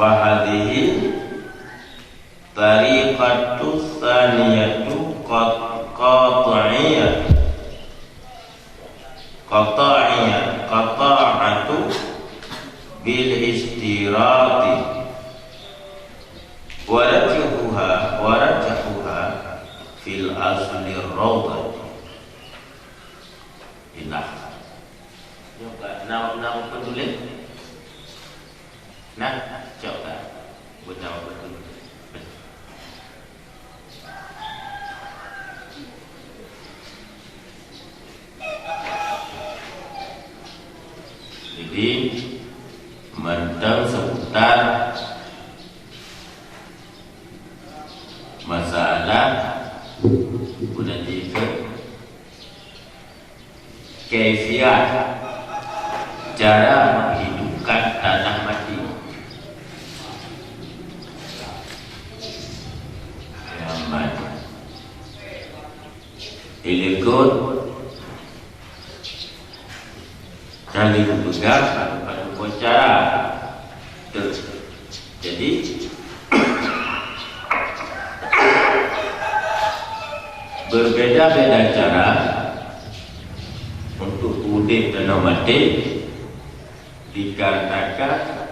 Fahadihi tariqatu tsaniyatu qata'atu bil istirati warajahuha fil asli rawdati ilah. Nama penulis coba buat nama betul. Jadi tentang seputar masalah bukan jika kaifiat cara menghidupkan tanah mati. Ilikut kali berpegang pada cara. Jadi berbeda-beda cara untuk udip dan mati dikarenakan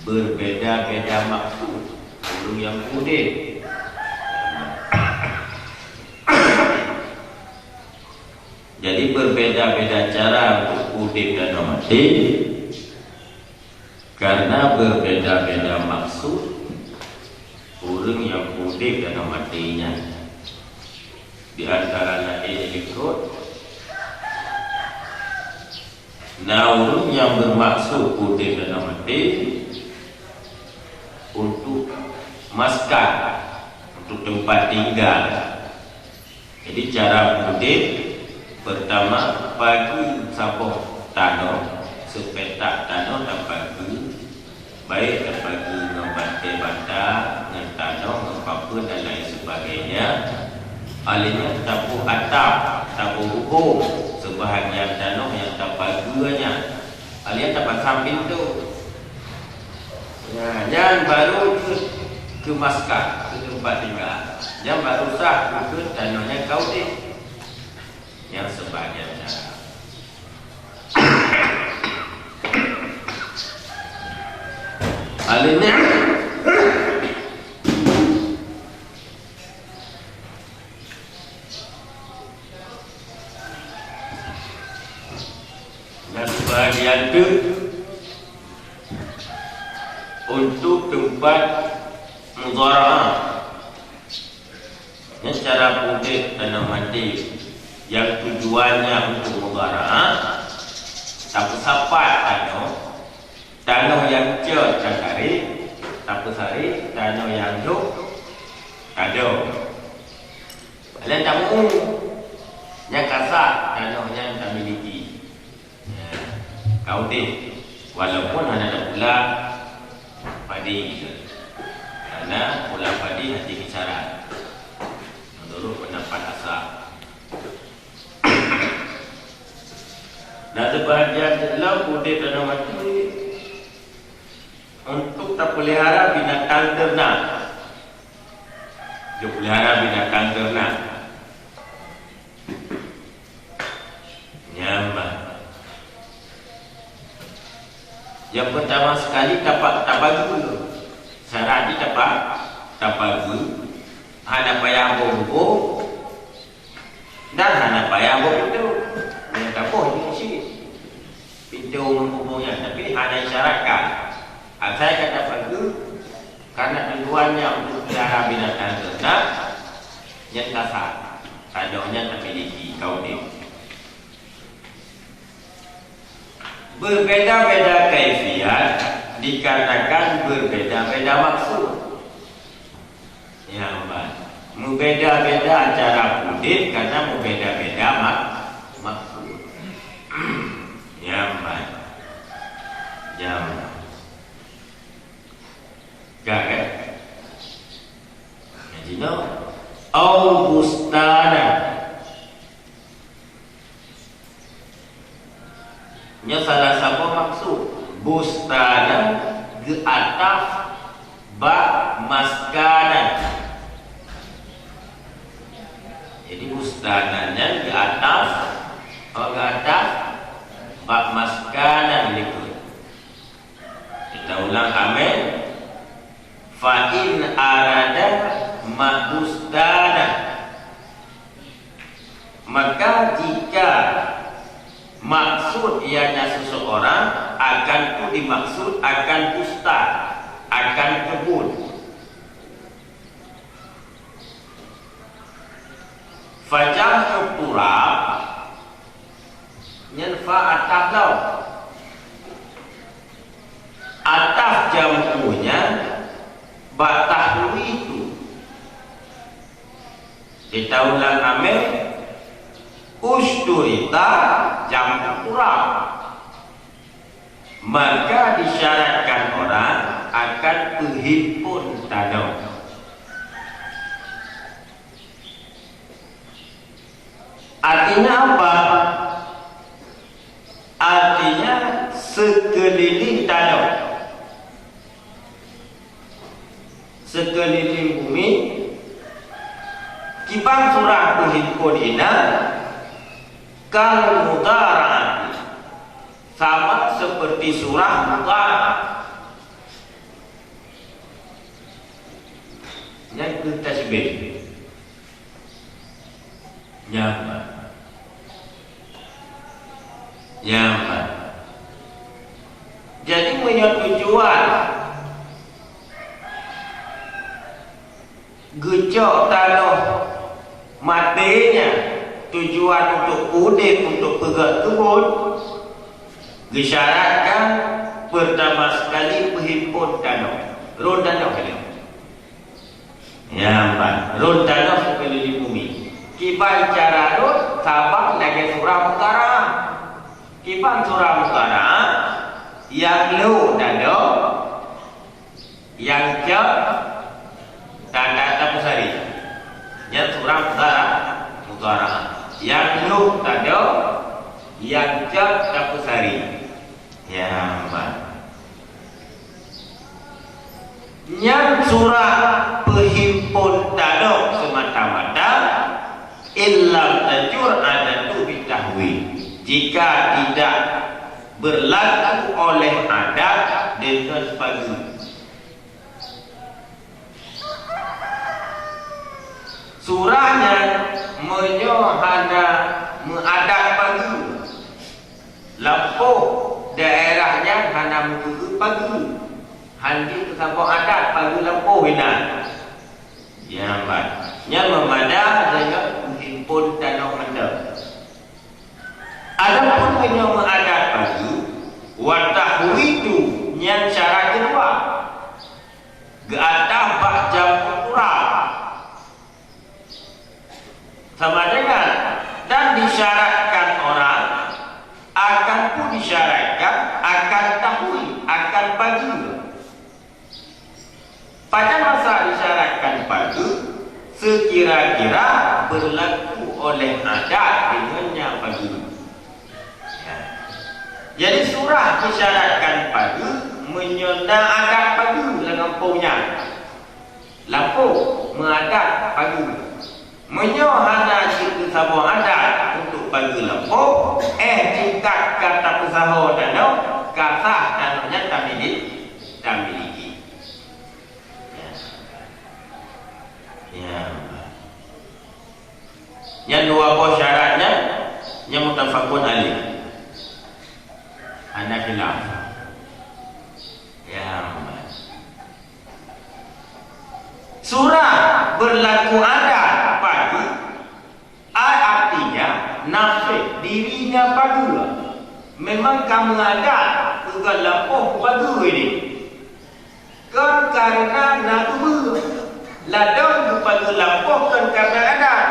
berbeda-beda maksud untuk yang udip. Jadi berbeda-beda cara untuk udip dan mati karena berbeda-beda maksud orang yang udip dan matinya. Di antaranya ikut orang yang bermaksud udip dan mati untuk maskan, untuk tempat tinggal. Jadi cara udip pertama bagi sabuk tanah sepetak tanah dan bagi baik dan bagi membantai bantah dengan tanah apa dan lain sebagainya. Alihnya tapu atap, tapu hukum sebahagian tanah yang tak bagiannya. Alihnya tapak samping tu. Ya, jangan baru ke maskan ke tempat tinggal. Jangan baru sah ke tanahnya kau deh. Yang sebagian cara. Alihnya dan sebagian itu untuk tempat mudhara'ah. Ini cara putih tanah mati yang tujuannya untuk mudhara'ah. Tapi sapat tanah yang cakari, tapi sari tanah yang jauh kado. Kalian tahu yang kasar tanah yang tak miliki. Kau deh, walaupun ada pula padi, karena pula padi hati bicara. Menurut pendapat asal. Dan sebahagian dalam kudip tanah mati untuk tak pelihara binatang ternak. Dia pelihara binatang ternak. Nyaman. Yang pertama sekali tabagu. Syarat di tabagu. Hana payah bumbu dan hana payah bumbu. Yang tabuh ini pintu menghubungnya, tapi hanya syaratkan. Saya kata bagus karena tujuannya untuk pelihara binatang ternak yang kasar, kadangnya tak miliki kau ni. Berbeda-beda kaifiat dikatakan berbeda-beda maksud. Ya, membeda-beda cara pudit karena membeda-beda maksud. Ya, jam. Gak kan? Jadi no. Au bustana. Nya salah satu maksud bustana di atas ba maskanan. Jadi bustananya di atas bak maskanan itu. Kita ulang amin. Fa in arada ma bustana, maka jika maksud ianya seseorang akan itu dimaksud akan bustan, akan kebun. Fajam turab nyanfa atahlau, atah jampunya batahlu itu. Kita ulang amin. Usturita jam turab, maka disyaratkan orang akan berhimpun tanah. Artinya apa? Artinya sekeliling tanah, sekeliling bumi. Kibang surah berhimpun ina kal mudara'at, sama seperti surah mudara'at. Yang kita sebut nyaman. Jadi punya tujuan gecok tanah matinya, tujuan untuk udip, untuk pegang kebun, disyaratkan pertama sekali berhimpun tanah, run tanah kali. Ya, run tanah sekeliling bumi. Kiban cara run, sabak lagi surah utara. Kiban surah utara, yang lu tanah, yang cek tanda tapusari. Yang surah utara. Yang lu tado, yang cek tapusari. Ya, yang surah berhimpun tado semata-mata illam tajur adatu bitahwi, jika tidak berlaku oleh adat dengan pagi. Surahnya menyohana mengadat pagi, lampuh daerahnya hana mengugu pagi, handi tersampung adat pagi lampuh hina. Ya, yang memadah dengan menghimpun tanah mendam. Adapun menyo mengadat pagi, watahwi itu yang cara kedua, geatah bak jam kurang. Sama dengan dan disyaratkan orang akan pun disyaratkan akan tahwi, akan pagi. Pada masa disyaratkan pagi, sekira-kira berlaku oleh adat dengannya pagi. Ya. Jadi surah disyaratkan pagi menyonda adat pagi dengan kampungnya. Lampu mengadat pagi. Menyohana cerita sabung adat untuk bagi lampu, tingkat kata pesaho danau, kata danaunya tak miliki. Ya. Yang dua buah syaratnya, yang mutafakun alih. Anak khilaf. Ya. Surah berlaku adat pagi, artinya nafsu dirinya pagi. Memang kamu ada juga lampuh pagi ini. Karena nak ladang melampaukan karena adat,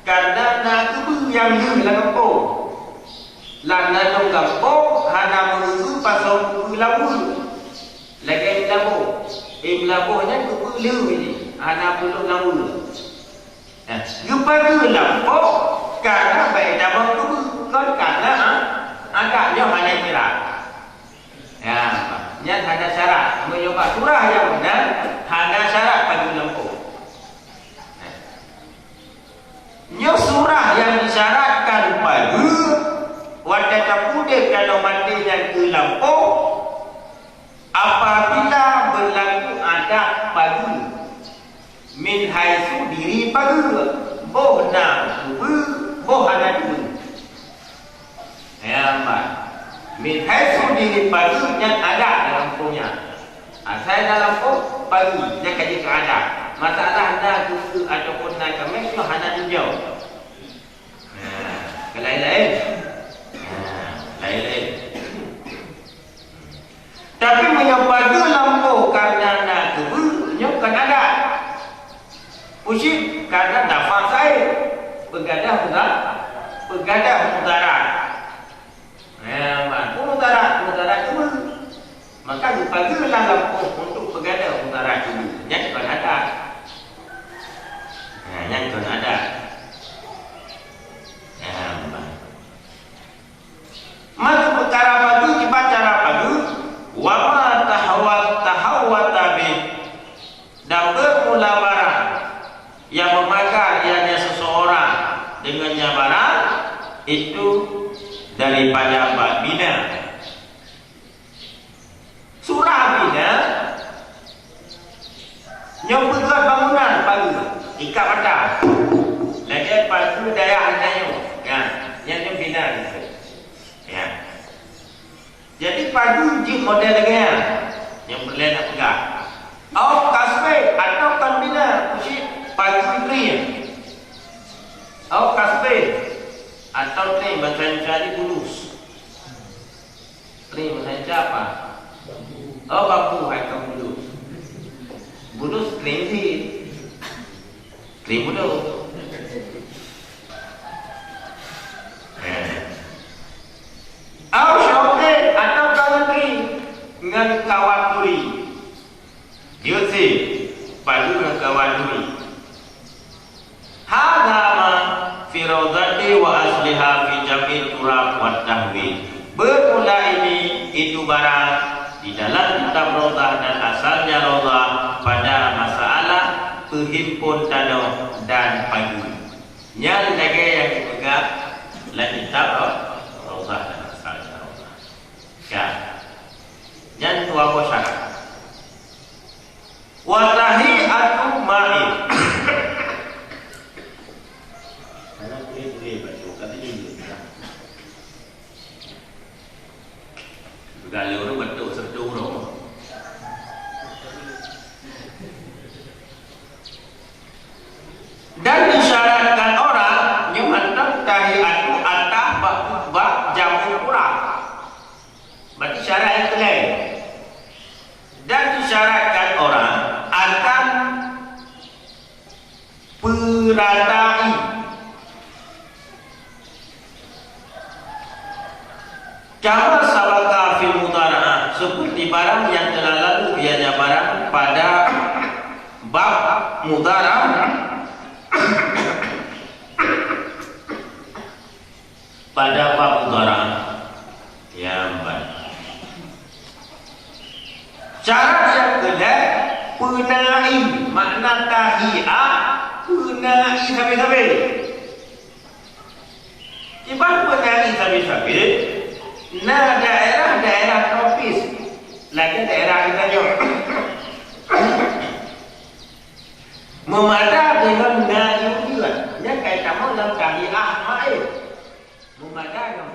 karena nak kebu yang dia dalam kampung lan dalam kampung hana mengu pasal kebu lawu lagi labuhnya kebu lew ini hana perlu lawu kepada lampau karena baik dalam kebu kan karena agaknya hanya kira ya, nya ada syarat menyoba surah yang benar ada syarat bagi lampu. Nya surah yang disyaratkan pada wadata pude kalau matinya ke lampu apabila berlaku adat pagi min haitsu diri pagi bohna bohana dulu ya mbak min haitsu diri pagi yang ada dalam punya saya dalam pagi yang kaji kerada masalah anda tu ataupun nak kami tu hanya hijau lain-lain lain-lain tapi menyebabkan lampu karena nak kebu nyokkan ada usik karena dapat saya pegadah mudarat mudarat kebu maka dipagilah lampu untuk pegadah mudarat kebu yang kan ada yang kan ada maka perkara padu dibacara padu wa ma tahawwat tabi dan bermula barang yang memakan ianya seseorang dengannya barang itu daripada bab bina surah bina yang berkat bangunan pagi ikat mata lagi padu daya hananya ya yang bina itu ya. Jadi padu jik model lagi yang boleh nak pegang. Atau kasbe atau kan bina usi padu tree. Atau kasbe atau tree bahasa cari bulus. Tree bahasa apa? Oh bambu atau bulus. Bulus tree sih. Tree bulus. Atau kawatri dengan kawaturi dia si padu dengan kawaturi hadama fi rawdati wa asliha fi jam'i turab wa tahwi bermula ini itu barang di dalam kitab rawdah dan asalnya rawdah pada masalah perhimpun tanah dan padu yang lagi yang dipegang dalam kitab rawdah dan ya, yang tua syarat. Watahi atu ma'i. Karena boleh baca kata ini. Sudah lewat betul serta urang. Dan disyaratkan orang yang mantap tahi atu atah bak jamu kurang. Berarti syarat yang lain. Dan disyaratkan orang akan peratai kama sabaka fil mudara'ah seperti barang yang telah lalu ianya barang pada bab mudara'ah pada bab mudara'ah ya baik. Syarat yang kedua penai makna tahiyah penai sabi-sabi ibarat penai sabi-sabi nah daerah tropis lagi daerah kita juga memadah dengan naik juga yang kayak kamu dalam tahiyah main memadah dengan